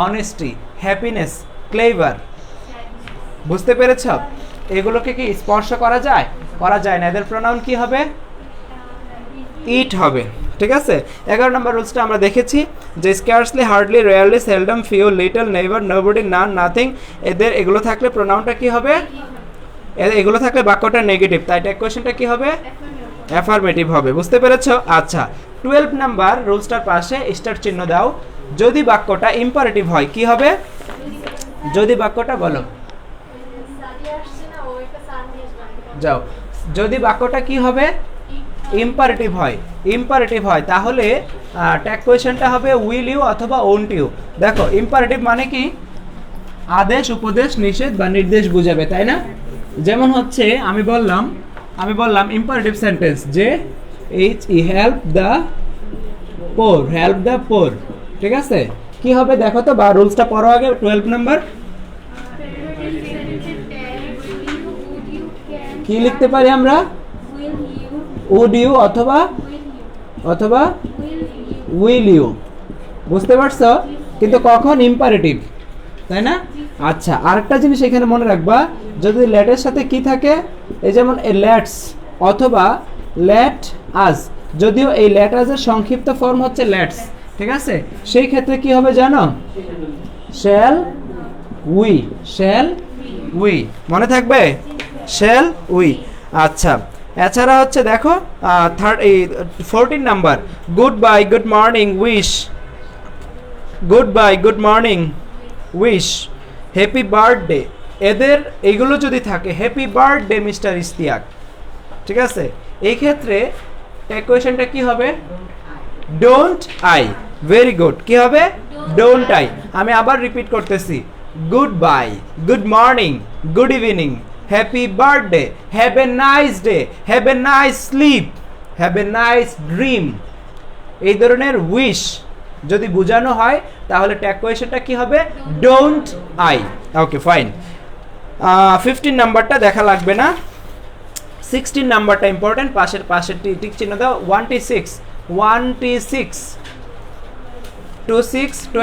অনেস্টি, হ্যাপিনেস, ক্লেভার। বুঝতে পেরেছ? এগুলোকে কি স্পর্শ করা যায়? করা যায় না। এদের প্রোনাউন কি হবে? ইট হবে। ঠিক আছে? 11 নম্বর রুলসটা আমরা দেখেছি যে scarcely, hardly, rarely, seldom, few, little, never, nobody, none, nothing, এগুলো থাকলে প্রোনাউনটা কি হবে? এগুলো থাকলে বাক্যটা নেগেটিভ, তাই ট্যাগ কোয়েশ্চেনটা কি হবে? অ্যাফার্মেটিভ হবে। বুঝতে পেরেছো? আচ্ছা, 12 নাম্বার রুলসটার পাশে স্টার চিহ্ন দাও। যদি বাক্যটা ইম্পারেটিভ হয় কি হবে? যদি বাক্যটা বলো, যাও। যদি বাক্যটা কি হবে? ইম্পারেটিভ হয় তাহলে ট্যাগ কোয়েশ্চেনটা হবে উইল ইউ অথবা ওন্ট ইউ। দেখো, ইম্পারেটিভ মানে কি? আদেশ, উপদেশ, নিষেধ বা নির্দেশ বুঝাবে, তাই না? যেমন হচ্ছে আমি বললাম ইম্পারেটিভ সেন্টেন্স যে হেল্প দ্য পোর, ঠিক আছে? কি হবে দেখো তো, বা রুলসটা পড়ো আগে। 12 নাম্বার কি লিখতে পারি আমরা? উড ইউ অথবা উইল ইউ। বুঝতে পারছো? কিন্তু কখন? ইম্পারেটিভ, তাই না? আচ্ছা, আরেকটা জিনিস এখানে মনে রাখবা, যদি লেটের সাথে কি থাকে, এই যেমন লেটস অথবা লেট আস, যদিও এই লেট আসের সংক্ষিপ্ত ফর্ম হচ্ছে লেটস, ঠিক আছে? সেই ক্ষেত্রে কি হবে জানো? শ্যাল উই, মনে থাকবে? Shall we. আচ্ছা, এছাড়া হচ্ছে দেখো 14 number, good bye, good morning, wish, happy birthday, এদের এইগুলো যদি থাকে, হ্যাপি বার্থডে মিস্টার ইস্তিয়াক, ঠিক আছে? এই ক্ষেত্রে ট্যাগ কোয়েশ্চেনটা কি হবে? Don't I. ভেরি গুড, কি হবে? Don't I. আমি আবার রিপিট করতেছি, goodbye, good morning, good evening, happy birthday, have a nice day, have a nice sleep, have a nice dream, এই ধরনের উইশ যদি বোঝানো হয় তাহলে ট্যাগ কোয়েশনটা কি হবে? Don't I. Okay fine. 15 নাম্বারটা দেখা লাগবে না, 16 নাম্বারটা ইম্পর্টেন্ট। পাশের টিক চিহ্ন দাও। 1T6, 1T6, 26, 26,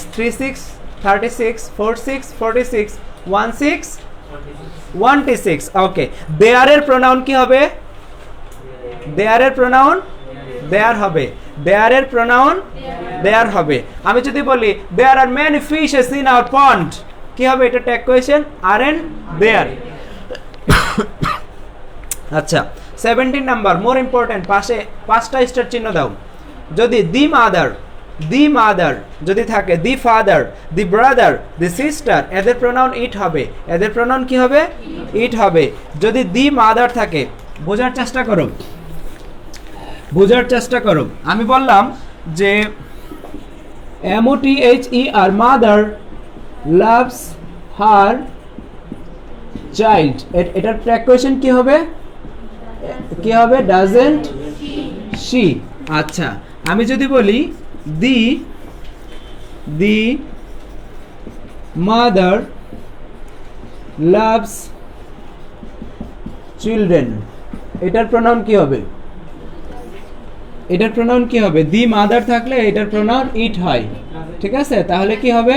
36, 36, 46, 46, 16, 1T6। ওকে, দেয়ারের প্রোনাউন কি হবে? দেয়ারের প্রোনাউন দেয়ার হবে, দেয়ারের প্রোনাউন দেয়ার হবে। আমি যদি বলি there are many fishes in our pond, কি হবে? এটা ট্যাগ কোয়েশ্চেন, আরএন্ট দেয়ার। আচ্ছা 17 নাম্বার মোর ইম্পর্টেন্ট, পাশে 5টা স্টার চিহ্ন দাও। যদি দি মাদার যদি থাকে, the father, the brother, the sister, এদের প্রোনাউন ইট হবে। এদের প্রোনাউন কি হবে? ইট হবে। যদি দি মাদার থাকে, বোঝার চেষ্টা করো। আমি বললাম যে MOTHER mother loves her child, এটার ট্যাগ কোয়েশ্চেন কি হবে? Doesn't she. আচ্ছা আমি যদি বলি দি মাদার লাভস চিলড্রেন, এটার প্রোনাউন কি হবে? দি মাদার থাকলে এটার প্রোনাউন ইট হয়, ঠিক আছে? তাহলে কি হবে?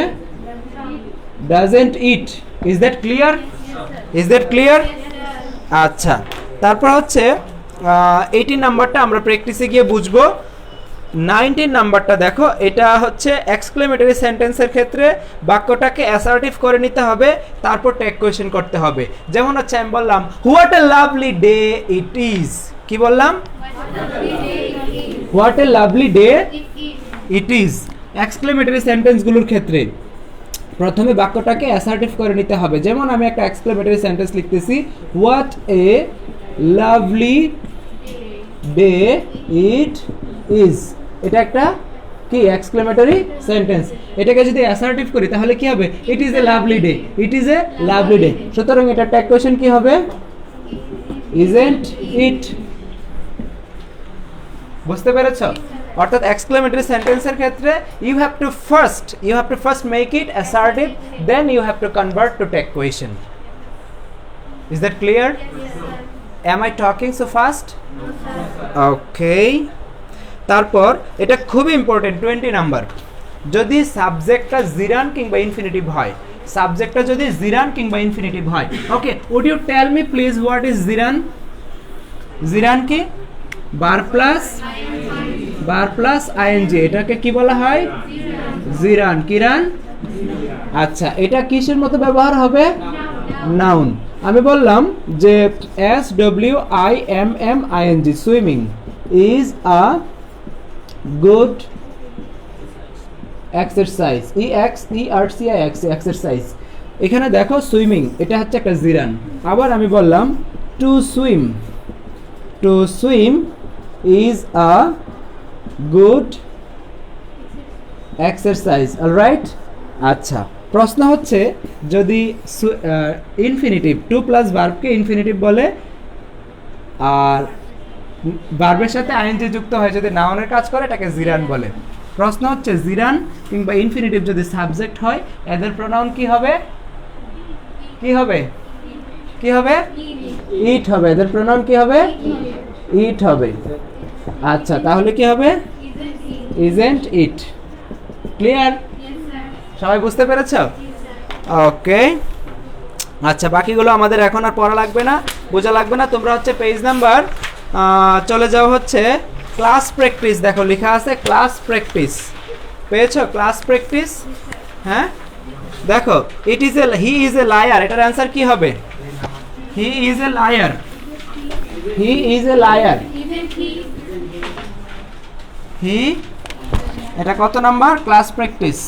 Doesn't it. Is that clear? আচ্ছা তারপর হচ্ছে 18 নাম্বারটা আমরা প্র্যাকটিসে গিয়ে বুঝবো। 19 নাম্বারটা দেখো, এটা হচ্ছে এক্সক্লেমেটরি সেন্টেন্সের ক্ষেত্রে বাক্যটাকে অ্যাসার্টিভ করে নিতে হবে, তারপর ট্যাগ কোয়েশ্চেন করতে হবে। যেমন হচ্ছে আমি বললাম what a lovely day it is, কি বললাম? What a lovely day it is. Exclamatory সেন্টেন্সগুলোর ক্ষেত্রে প্রথমে বাক্যটাকে অ্যাসার্টিভ করে নিতে হবে। যেমন আমি একটা এক্সক্লেমেটরি সেন্টেন্স লিখতেছি, what a lovely day it is. এটা একটা কি এক্সক্লেমেটরি সেন্টেন্স। এটাকে যদি অ্যাসার্টিভ করি তাহলে কি হবে? It is a lovely day, it is a lovely day. সুতরাং এটা ট্যাগ কোয়েশ্চেন কি হবে? Isn't it. বুঝতে পেরেছো? অর্থাৎ এক্সক্লেমেটরি সেন্টেন্সের ক্ষেত্রে you have to first make it assertive, then you have to convert to tag question. Is that clear? Am I talking so fast? Okay, তারপর এটা খুবই ইম্পর্টেন্ট 20 নাম্বার। যদি সাবজেক্টটা জিরান কিংবা ইনফিনিটিভ হয়, okay, would you tell me please what is gerund? Gerund কি? বার plus ING, এটাকে কি বলা হয়? জিরান। কিরান? আচ্ছা এটা কিসের মতো ব্যবহার হবে? নাউন। আমি বললাম যে SWIMMING swimming is a good exercise. EXERCIX exercise. এখানে দেখো সুইমিং, এটা হচ্ছে একটা জিরান। আবার আমি বললাম to swim is a good exercise. Alright. আচ্ছা প্রশ্ন হচ্ছে যদি ইনফিনিটিভ টু প্লাস ভার্বকে ইনফিনিটিভ বলে আর ভার্বের সাথে আইএনজি যুক্ত হয়, যদি নাউনের কাজ করে এটাকে জিরান বলে। প্রশ্ন হচ্ছে জিরান কিংবা ইনফিনিটিভ যদি সাবজেক্ট হয় এদের প্রোনাউন কি হবে? ইট হবে। এদের প্রোনাউন কি হবে? ইট হবে। আচ্ছা তাহলে কি হবে? Isn't it. ক্লিয়ার? সবাই বুঝতে পেরেছো? ওকে আচ্ছা বাকিগুলো আমাদের এখন আর পড়া লাগবে না, বোঝা লাগবে না। তোমরা হচ্ছে পেজ নাম্বার চলে যাও হচ্ছে ক্লাস প্র্যাকটিস। দেখো লেখা আছে ক্লাস প্র্যাকটিস, পেয়েছো? Class practice. হ্যাঁ দেখো হি ইজ এ লায়ার, এটার অ্যান্সার কি হবে? He is a liar. He, এটা কত number? Class practice.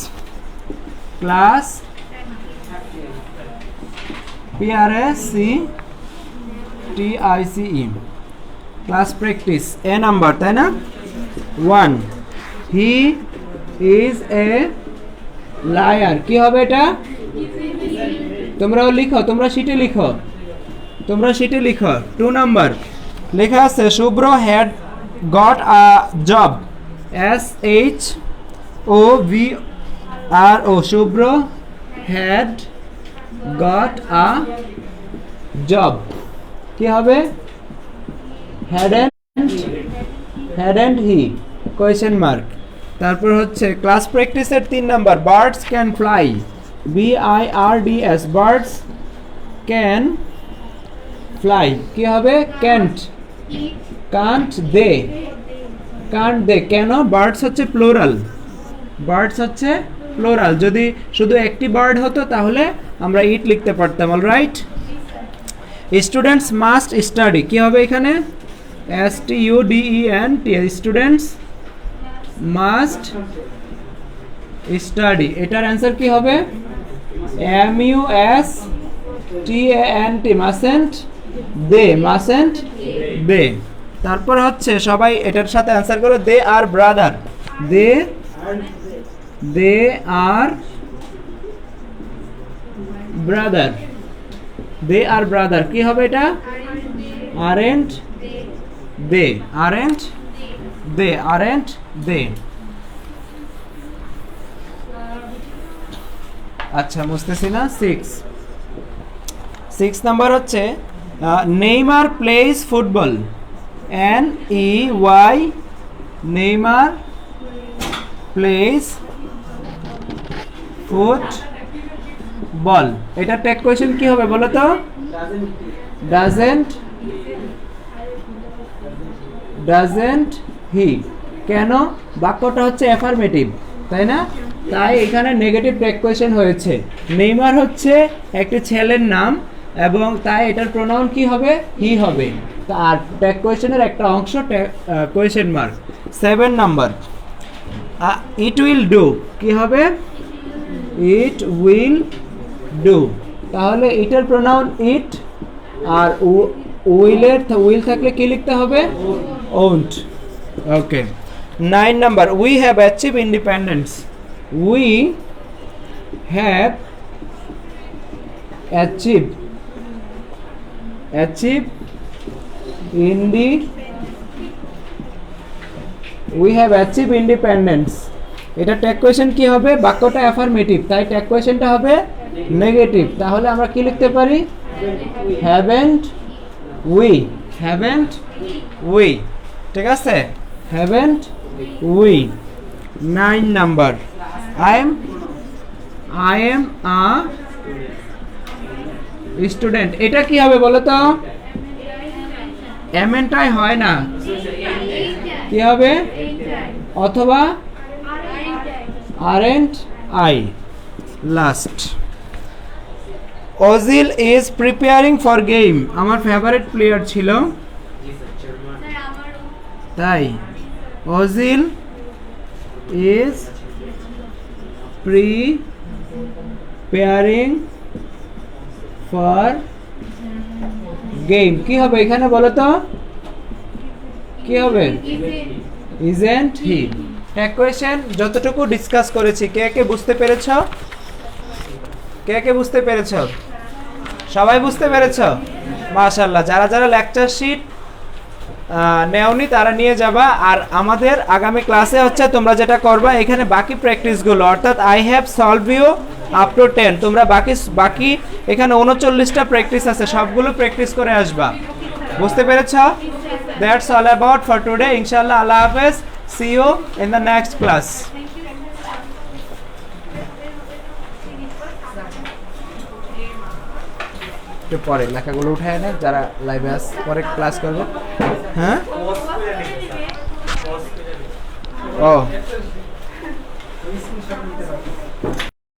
Class PRACTICE class practice, A number, তাই না? 1 হি ইজ এ লায়ার। কি হবে এটা? তোমরাও লিখো, তোমরা শিটে লিখো, তোমরা শিটে লিখো। 2 নাম্বার লেখা আছে Shubhro had got a job, SHOVRO, Shubhro had got a job. কি হবে? Hadn't he, question mark. তারপর হচ্ছে ক্লাস প্র্যাকটিসের 3 number, birds can fly, BIRDS, birds can fly. কি হবে? Can't, can't they, can't they. কেন? বার্ডস হচ্ছে প্লোরাল, বার্ডস হচ্ছে প্লোরাল। যদি শুধু একটি বার্ড হতো তাহলে আমরা ইট লিখতে পারতাম। Alright, students must study. কি হবে এখানে? STUDENT, students must study. এটার অ্যান্সার কি হবে? MUSTANT, mustn't they, mustn't they. তারপর হচ্ছে সবাই এটার সাথে অ্যান্সার করো, they are brother, they are brother, they are brother. কি হবে এটা? Aren't they, aren't they, aren't they. আচ্ছা, বুঝতেছি না। 6 নাম্বার হচ্ছে Neymar plays football, NEY, Neymar plays football. এটা ট্যাগ কোয়েশ্চেন কি হবে বলো তো? Doesn't he. কেন? বাক্যটা হচ্ছে অ্যাফার্মেটিভ, তাই না? তাই এখানে নেগেটিভ ট্যাগ কোয়েশ্চেন হয়েছে। নেইমার হচ্ছে একটি ছেলের নাম এবং তাই এটার প্রোনাউন কি হবে? হি হবে। আর ট্যাগ কোয়েশ্চেনের একটা অংশ question mark. 7 number, it will do. কি হবে? It will do. তাহলে ইটের প্রোনাউন ইট, আর উইল থাকলে কি লিখতে হবে? Won't. Okay. 9 number, we have achieve independence, we have achieve we have achieve independence. এটা ট্যাগ কোয়েশ্চেন কি হবে? বাক্যটা অ্যাফার্মেটিভ, তাই ট্যাগ কোয়েশ্চেনটা হবে নেগেটিভ। তাহলে আমরা কি লিখতে পারি? Haven't we, haven't we. ঠিক আছে, haven't we. 9 number, I am a student. এটা কি হবে বলো তো? এমএনটাই হয় না, কি হবে? অথবা aren't I. Last, Ozil is preparing for game. আমার ফেভারিট প্লেয়ার ছিল, তাই Ozil is preparing for game. কি হবে এখানে বলো তো? কি হবে? Isn't he. ট্যাগ কোয়েশ্চেন যতটুকু ডিসকাস করেছি, কে কে বুঝতে পেরেছ? কে কে বুঝতে পেরেছ? সবাই বুঝতে পেরেছ? মাশাআল্লাহ। যারা যারা লেকচার শিট নেওনি তারা নিয়ে যাবা। আর আমাদের আগামী ক্লাসে হচ্ছে তোমরা যেটা করবা, এখানে বাকি প্র্যাকটিসগুলো, অর্থাৎ I have solve you up to 10, তোমরা বাকি এখানে 39টা প্র্যাকটিস আছে, সবগুলো প্র্যাকটিস করে আসবা। বুঝতে পেরেছ? That's all about for today. ইনশাআল্লাহ, আল্লাহ হাফেজ। See you in the next class. পরে লেখাগুলো উঠায় না, যারা লাইভে আস পরে ক্লাস করবো। হ্যাঁ, ও